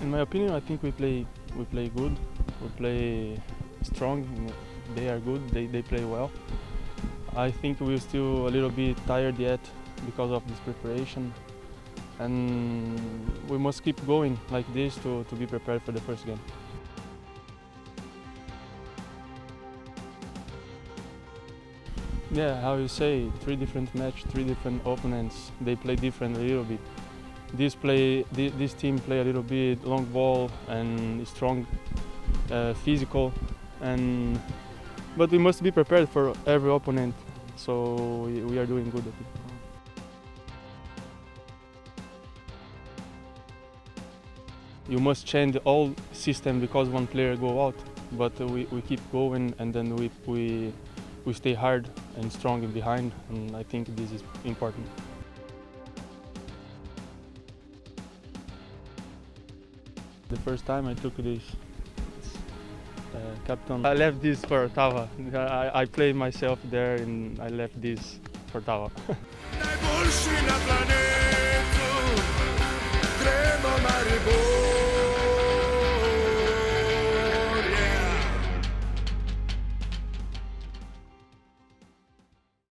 In my opinion, I think we play good. We play strong. They are good. They play well. I think we're still a little bit tired yet because of this preparation, and we must keep going like this to be prepared for the first game. Yeah, how you say, 3 different matches, 3 different opponents. They play different a little bit. This team play a little bit long ball and strong, physical, but we must be prepared for every opponent. So we are doing good, I think. You must change all system because one player go out, but we keep going, and then we stay hard and strong in behind, and I think this is important. The first time I took this captain, I left this for Tava. I played myself there, and I left this for Tava.